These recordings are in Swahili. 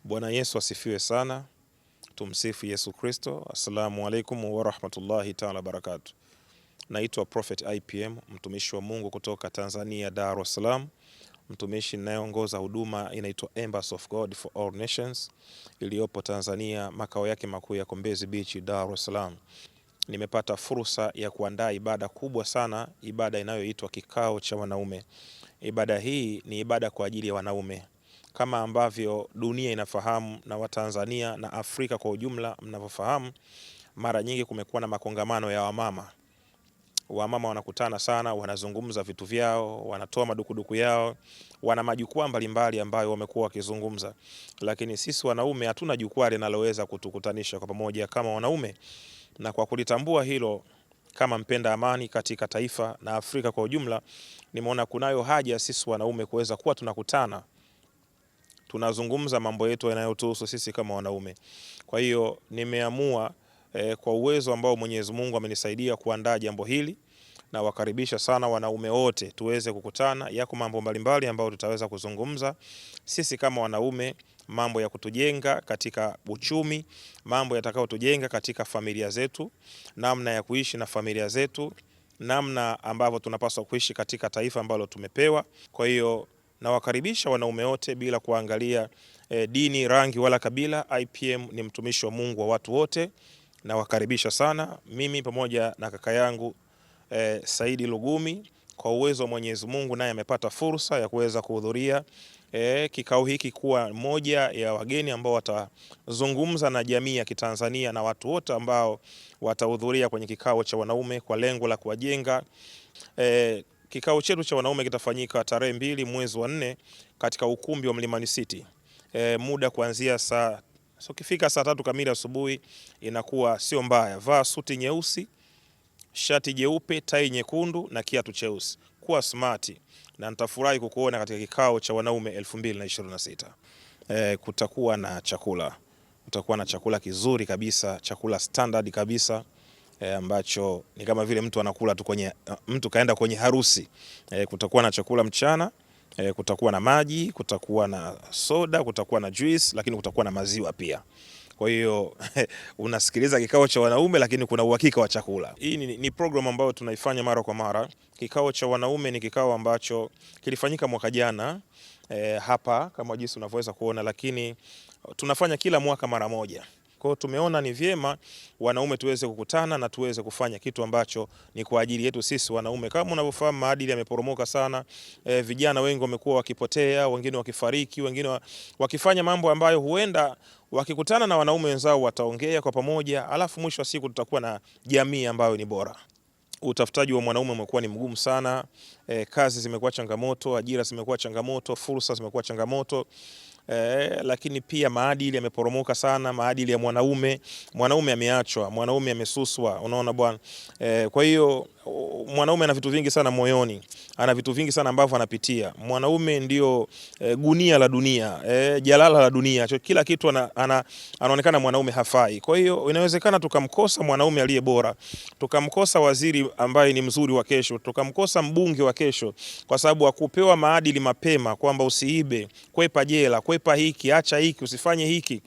Bwana Yesu asifiwe sana. Tumsifu Yesu Kristo. Assalamu alaikum wa rahmatullahi ta'ala barakatuh. Naitwa Prophet IPM, mtumishi wa Mungu kutoka Tanzania, Dar es Salaam. Mtumishi ninayeongoza huduma inaitwa Embassy of God for All Nations iliyopo Tanzania, makao yake makuu yako Mbezi Beach, Dar es Salaam. Nimepata fursa ya kuandaa ibada kubwa sana, ibada inayoitwa kikao cha wanaume. Ibada hii ni ibada kwa ajili ya wanaume. Kama ambavyo dunia inafahamu na Watanzania na Afrika kwa ujumla mnavyofahamu, mara nyingi kumekuwa na makongamano ya wamama. Wamama wanakutana sana, wanazungumza vitu vyao, wanatoa madukuduku yao, wana majukwaa mbalimbali ambayo wamekuwa wakizungumza. Lakini sisi wanaume hatuna jukwaa linaloweza kutukutanisha kwa pamoja kama wanaume. Na kwa kulitambua hilo, kama mpenda amani katika taifa na Afrika kwa ujumla, nimeona kunayo haja sisi wanaume kuweza kuwa tunakutana, tunazungumza mambo yetu yanayotuhusu sisi kama wanaume. Kwa hiyo nimeamua kwa uwezo ambao Mwenyezi Mungu amenisaidia kuandaa jambo hili, na wakaribisha sana wanaume wote tuweze kukutana. Yako mambo mbalimbali ambayo tutaweza kuzungumza sisi kama wanaume, mambo ya kutujenga katika uchumi, mambo yatakayotujenga katika familia zetu, namna ya kuishi na familia zetu, namna ambavyo tunapaswa kuishi katika taifa ambalo tumepewa. Kwa hiyo nawakaribisha wanaume wote bila kuangalia dini, rangi wala kabila. IPM ni mtumishi wa Mungu wa watu wote. Nawakaribisha sana, mimi pamoja na kaka yangu Saidi Lugumi. Kwa uwezo wa Mwenyezi Mungu naye amepata fursa ya kuweza kuhudhuria kikao hiki, kuwa moja ya wageni ambao watazungumza na jamii ya Kitanzania na watu wote ambao watahudhuria kwenye kikao cha wanaume kwa lengo la kuwajenga. Kikao chetu cha wanaume kitafanyika tarehe 2 mwezi wa 4 katika ukumbi wa Mlimani City. Muda kuanzia ukifika saa 3 kamili asubuhi inakuwa sio mbaya. Vaa suti nyeusi, shati jeupe, tai nyekundu na kiatu cheusi. Kuwa smart, na nitafurahi kukuona katika kikao cha wanaume 2026. Kutakuwa na chakula. Kutakuwa na chakula kizuri kabisa, chakula standard kabisa, ambacho ni kama vile mtu anakula tu mtu kaenda kwenye harusi. Kutakuwa na chakula mchana, kutakuwa na maji, kutakuwa na soda, kutakuwa na juice, lakini kutakuwa na maziwa pia. Kwa hiyo unasikiliza kikao cha wanaume lakini kuna uhakika wa chakula. Hii ni program ambayo tunaifanya mara kwa mara. Kikao cha wanaume ni kikao ambacho kilifanyika mwaka jana hapa kama jinsi unavyoweza kuona, lakini tunafanya kila mwaka mara moja. Kwa hiyo tumeona ni vyema wanaume tuweze kukutana na tuweze kufanya kitu ambacho ni kwa ajili yetu sisi wanaume. Kama unavyofahamu, maadili yameporomoka sana. Vijana wengi wamekuwa wakipotea, wengine wakifariki, wengine wakifanya mambo ambayo huenda wakikutana na wanaume wenzao wataongea kwa pamoja, alafu mwisho wa siku tutakuwa na jamii ambayo ni bora. Utafutaji wa mwanaume umekuwa ni mgumu sana. Kazi zimekuwa changamoto, ajira zimekuwa changamoto, fursa zimekuwa changamoto. Lakini pia maadili yameporomoka sana, maadili ya mwanaume ameachwa, mwanaume amesuswa, unaona bwana. Kwa hiyo mwanaume ana vitu vingi sana moyoni, ana vitu vingi sana ambavyo anapitia. Mwanaume ndio gunia la dunia, jalala la dunia. Kila kitu anaonekana mwanaume hafai. Kwa hiyo inawezekana tukamkosa mwanaume aliye bora, tukamkosa waziri ambaye ni mzuri wa kesho, tukamkosa mbunge wa kesho, kwa sababu hakupewa maadili mapema kwamba usiibe, kwepa jela, kwepa hiki, acha hiki, usifanye hiki,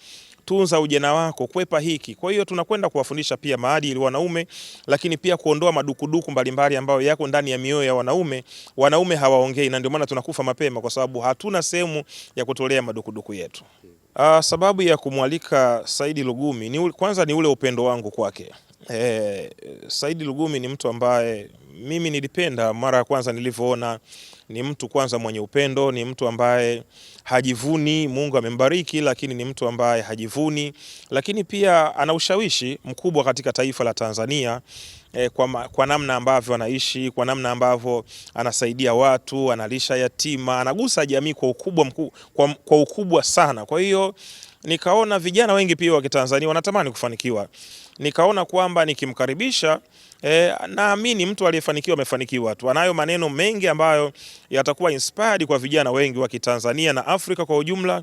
tunza ujana wako, kwepa hiki. Kwa hiyo tunakwenda kuwafundisha pia maadili wanaume, lakini pia kuondoa madukuduku mbalimbali ambayo yako ndani ya mioyo ya wanaume. Wanaume hawaongei, na ndio maana tunakufa mapema, kwa sababu hatuna sehemu ya kutolea madukuduku yetu. Sababu ya kumwalika Saidi Lugumi kwanza ni ule upendo wangu kwake. Saidi Lugumi ni mtu ambaye mimi nilipenda mara ya kwanza nilivyoona. Ni mtu kwanza mwenye upendo, ni mtu ambaye hajivuni. Mungu amembariki, lakini ni mtu ambaye hajivuni, lakini pia ana ushawishi mkubwa katika taifa la Tanzania. Kwa namna ambavyo anaishi, kwa namna ambavyo anasaidia watu, analisha yatima, anagusa jamii kwa ukubwa sana. Kwa hiyo nikaona vijana wengi pia wa Kitanzania wanatamani kufanikiwa. Nikaona kwamba nikimkaribisha, naamini mtu aliyefanikiwa amefanikiwa tu. Anayo maneno mengi ambayo yatakuwa inspired kwa vijana wengi wa Kitanzania na Afrika kwa ujumla,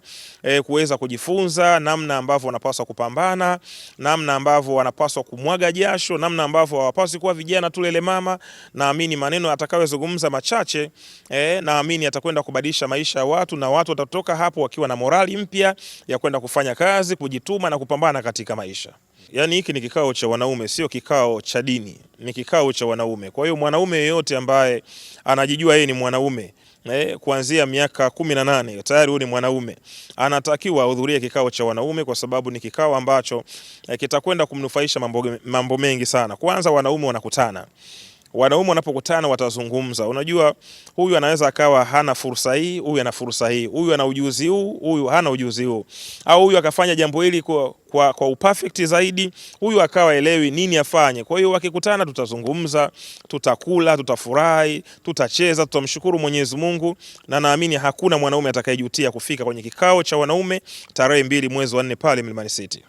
kuweza kujifunza namna ambavyo wanapaswa kupambana, namna ambavyo wanapaswa kumwaga jasho, namna ambavyo hawapaswi kuwa vijana tu lele mama. Naamini maneno atakayozungumza machache naamini atakwenda kubadilisha maisha ya watu, na watu watatoka hapo wakiwa na morali mpya ya kwenda kufanya kazi, kujituma na kupambana katika maisha. Yaani hiki ni kikao cha wanaume, sio kikao cha dini, ni kikao cha wanaume. Kwa hiyo mwanaume yeyote ambaye anajijua yeye ni mwanaume kuanzia miaka 18 tayari huyu ni mwanaume, anatakiwa ahudhurie kikao cha wanaume, kwa sababu ni kikao ambacho kitakwenda kumnufaisha mambo mengi sana. Kwanza, wanaume wanakutana. Wanaume wanapokutana watazungumza. Unajua, huyu anaweza akawa hana fursa hii, huyu ana fursa hii, huyu ana ujuzi huu, huyu hana ujuzi huu, au huyu akafanya jambo hili kwa uperfect zaidi, huyu akawa elewi nini afanye. Kwa hiyo wakikutana, tutazungumza, tutakula, tutafurahi, tutacheza, tutamshukuru Mwenyezi Mungu, na naamini hakuna mwanaume atakayejutia kufika kwenye kikao cha wanaume tarehe 2 mwezi wa 4 pale Mlimani City.